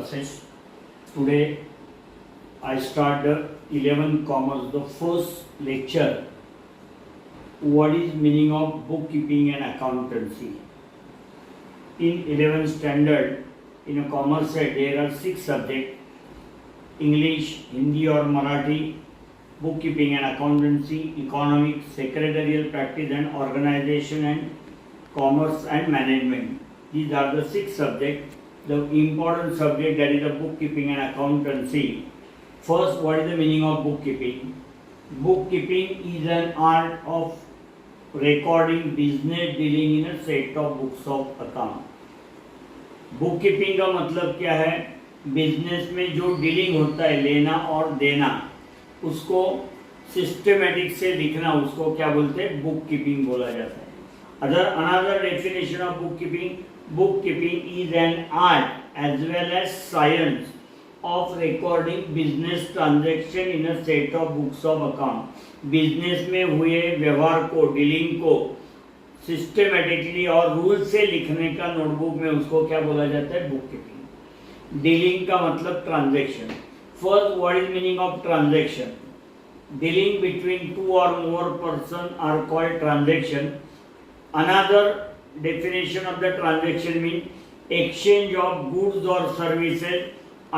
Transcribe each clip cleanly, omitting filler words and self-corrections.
classes. Today I start the 11th commerce, the first lecture. What is meaning of bookkeeping and accountancy? In 11th standard, in a commerce set, there are 6 subjects: English, Hindi or Marathi, bookkeeping and accountancy, economics, secretarial practice and organization, and commerce and management. These are the 6 subjects. The important subject, that is the bookkeeping and accountancy. First, what is the meaning of bookkeeping? Bookkeeping is an art of recording business dealing in a set of books of account. Bookkeeping का मतलब क्या है? Business में जो dealing होता है, लेना और देना, उसको सिस्टमेटिक से लिखना, उसको क्या बोलते हैं? बुककीपिंग बोला जाता है. Another definition of bookkeeping, bookkeeping is an art as well as science of recording business transaction in a set of books of account. Business में हुए व्यवहार को, डीलिंग को सिस्टमेटिकली और रूल से लिखने का नोटबुक में, उसको क्या बोला जाता है? बुककीपिंग. डीलिंग का मतलब transaction. First, what is meaning of transaction? Dealing between 2 or more person are called transaction. Another definition of the transaction means exchange of goods or services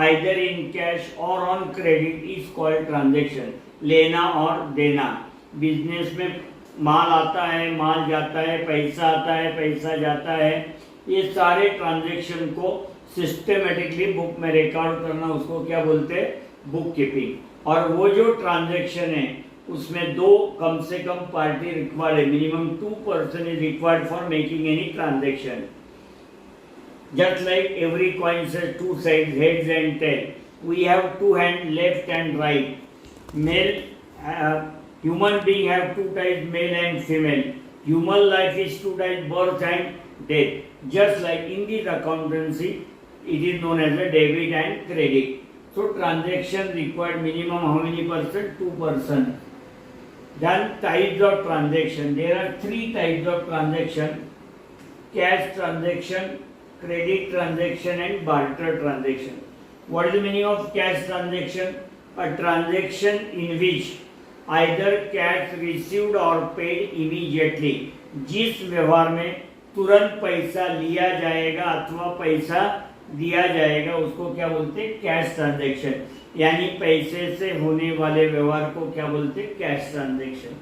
either in cash or on credit is called transaction. लेना और देना. Business में माल आता है, माल जाता है, पैसा आता है, पैसा जाता है, ये सारे ट्रांजैक्शन को सिस्टमेटिकली बुक में रिकॉर्ड करना, उसको क्या बोलते हैं? Book keeping. और वो जो ट्रांजैक्शन है उसमें 2 कम से कम पार्टी रिक्वायर्ड है. Minimum 2 person is required for making any transaction. Just like every coin has 2 sides, heads and tail. We have 2 hands, left and right. Human being have 2 types, male and female. Human life is 2 types, birth and death. Just like in this accountancy, it is known as a debit and credit. So transaction required minimum how many person? 2 person. Then types of transaction. There are 3 types of transaction: cash transaction, credit transaction and barter transaction. What is the meaning of cash transaction? A transaction in which either cash received or paid immediately. जिस व्यवहार में तुरंत पैसा लिया जाएगा अथवा पैसा दिया जाएगा, उसको क्या बोलते हैं? Cash transaction. यानी पैसे से होने वाले व्यवहार को क्या बोलते हैं? Cash transaction.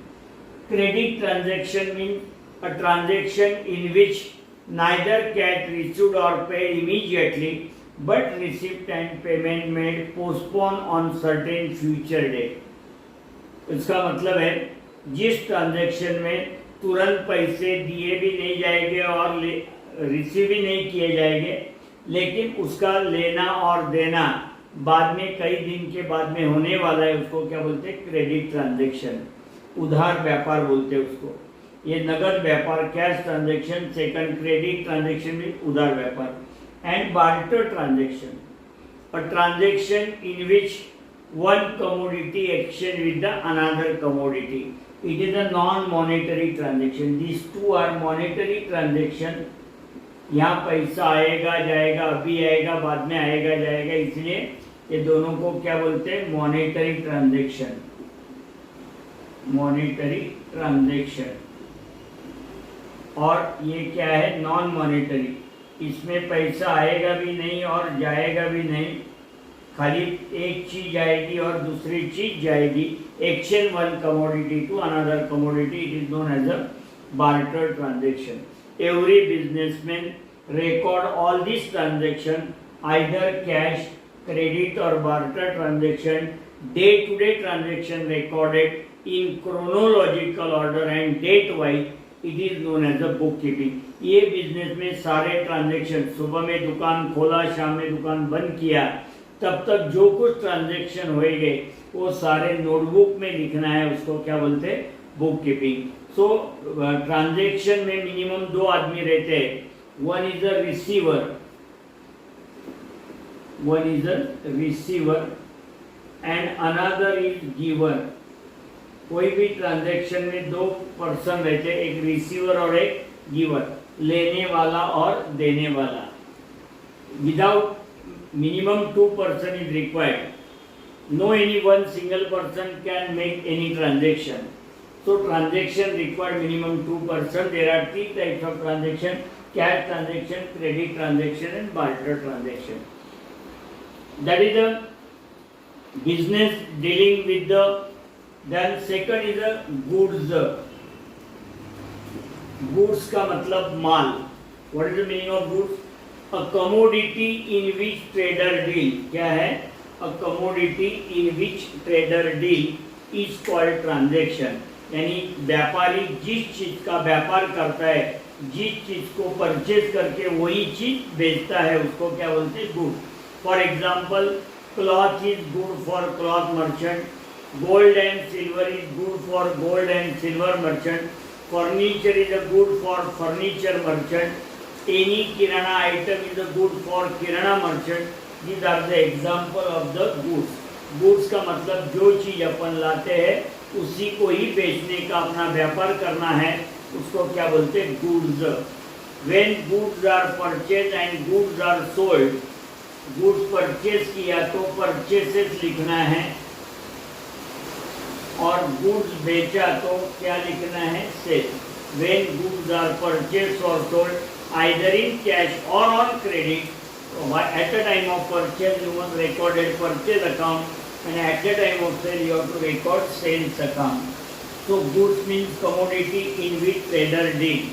Credit transaction means a transaction in which neither cash received or paid immediately but receipt and payment made postpone on certain future date. इसका मतलब है जिस ट्रांजैक्शन में तुरंत पैसे दिए भी नहीं जाएंगे और रिसीव भी नहीं किए जाएंगे, लेकिन उसका लेना और देना बाद में कई दिन के बाद में होने वाला है, उसको क्या बोलते हैं? Credit transaction. उधार व्यापार बोलते हैं उसको. ये नगद व्यापार, cash transaction. Second, credit transaction में उधार व्यापार. And barter transaction, a transaction in which one commodity exchange with the another commodity. It is a non-monetary transaction. These 2 are monetary transaction. यहाँ पैसा आएगा जाएगा, अभी आएगा बाद में आएगा जाएगा, इसलिए ये दोनों को क्या बोलते हैं? Monetary transaction. Monetary transaction. और ये क्या है? Non monetary. इसमें पैसा आएगा भी नहीं और जाएगा भी नहीं, खाली एक चीज आएगी और दूसरी चीज जाएगी. Exchange one commodity to another commodity, it is known as a barter transaction. Every businessman record all these transaction, either cash, credit or barter transaction, day-to-day transaction recorded in chronological order and date-wise. It is known as a bookkeeping. ये business में सारे transaction, सुबह में दुकान खोला, शाम में दुकान बंद किया, तब तक जो कुछ ट्रांजेक्शन होएंगे वो सारे नोटबुक में लिखना है, उसको क्या बोलते हैं? Bookkeeping. सो ट्रांजैक्शन में मिनिमम 2 आदमी रहते हैं. One is a receiver and another is giver. कोई भी ट्रांजैक्शन में 2 पर्सन रहते हैं, एक रिसीवर और एक गिवर, लेने वाला और देने वाला. Without minimum 2 person is required. No any one single person can make any transaction. So transaction required minimum 2 person. There are three types of transaction: cash transaction, credit transaction, and barter transaction. That is a business dealing with the. Then second is a goods. Goods का मतलब माल. What is the meaning of goods? A commodity in which trader deal. क्या है? A commodity in which trader deal is called transaction. यानी व्यापारी जिस चीज का व्यापार करता है, जिस चीज को परचेज करके वही चीज बेचता है, उसको क्या बोलते हैं? Good. For example, cloth is good for cloth merchant, gold and silver is good for gold and silver merchant, furniture is a good for furniture merchant, any kirana item is a good for kirana merchant. These are the example of the goods. Goods का मतलब जो चीज अपन लाते हैं उसी को ही बेचने का अपना व्यापार करना है, उसको क्या बोलते हैं? Goods. When goods are purchase and goods are sold, goods purchase किया तो परचेसेस लिखना है, और गुड्स बेचा तो क्या लिखना है? Sale. When goods are purchase और sold either in cash or on credit, at the time of purchase you must record a purchase account, and at the time of sale you have to record sales account. So goods means commodity in which trader deal.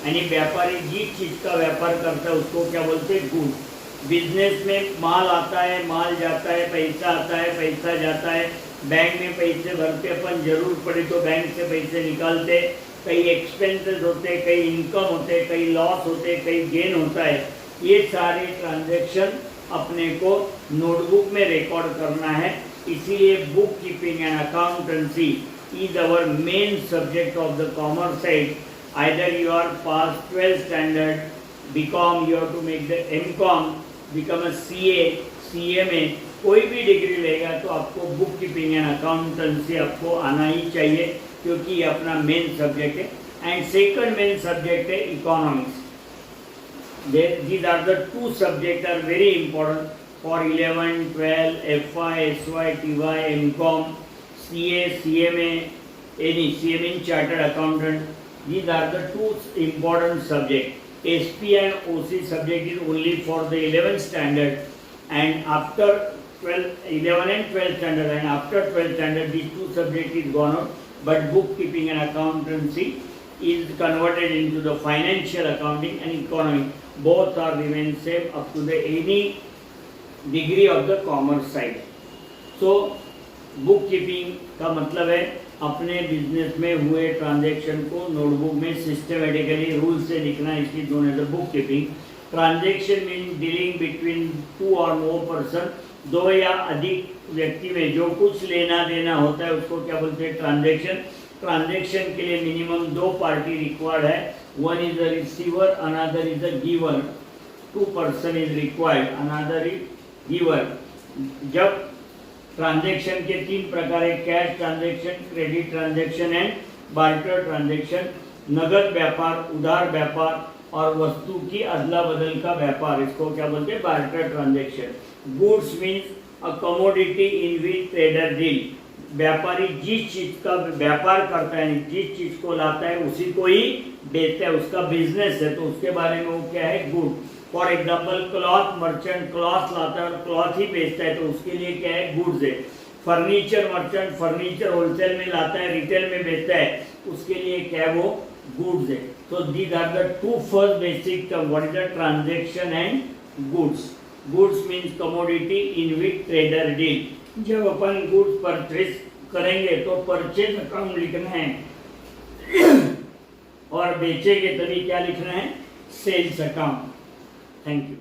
यानी व्यापारी जिस चीज का व्यापार करता है उसको क्या बोलते हैं? गुड्स. बिजनेस में माल आता है, माल जाता है, पैसा आता है, पैसा जाता है. बैंक में पैसे भरते, अपन जरूर पड़े तो बैंक से पैसे निकालते. कई एक्सपेंसेस होते, कई इनकम होते, कई लॉस होते, कई गेन होता है. ये सारे ट्रांजैक्शन अपने को नोटबुक में रिकॉर्ड करना है. इसीलिए book keeping and accountancy is our main subject of the commerce side. Either you are pass 12th standard, BCom, you have to make the MCom, become a CA, CMA, कोई भी degree लेगा तो आपको book keeping and accountancy आपको आना ही चाहिए, क्योंकि ये अपना मेन सब्जेक्ट है. एंड सेकंड मेन सब्जेक्ट है economics. These are the two subjects are very important for 11, 12, FY, SY, TY, MCOM, CA, CMA, any CMA in Chartered Accountant. These are the two important subjects. SP and OC subject is only for the 11th standard, and after 11 and 12th standard, and after 12th standard these two subjects is gone out. But bookkeeping and accountancy is converted into the financial accounting and economic. Both are remain same up to the any degree of the commerce side. So bookkeeping का मतलब है अपने business में हुए transaction को notebook में systematically rule से लिखना, इसकी known as book keeping. Transaction mean dealing between 2 or more person, 2 या अधिक व्यक्ति में जो कुछ लेना देना होता है उसको क्या बोलते हैं? ट्रांजैक्शन. ट्रांजैक्शन के लिए मिनिमम 2 पार्टी रिक्वायर्ड है. One is the receiver, another is the giver. 2 person is required, another is giver. जब ट्रांजैक्शन के 3 प्रकार है: cash transaction, credit transaction and barter transaction. नगद व्यापार, उधार व्यापार और वस्तु की अदला बदल का व्यापार, इसको क्या बोलते हैं? Barter transaction. Goods means a commodity in which trader deal. व्यापारी जिस चीज का व्यापार करता है, जिस चीज को लाता है उसी को ही बेचता है, उसका बिजनेस है, तो उसके बारे में वो क्या है? Good. For example, cloth merchant cloth लाता है और क्लॉथ ही बेचता है, तो उसके लिए क्या है? गुड्स है. फर्नीचर मर्चेंट फर्नीचर होलसेल में लाता है, रिटेल में बेचता है, उसके लिए क्या है? वो गुड्स है. तो these are the 2 first basic term. What is the transaction and goods? Goods means commodity in which trader deal. जब अपन गुड्स परचेज करेंगे तो परचेज अकाउंट लिखना है, और बेचेंगे तभी क्या लिखना है? Sales account. Thank you.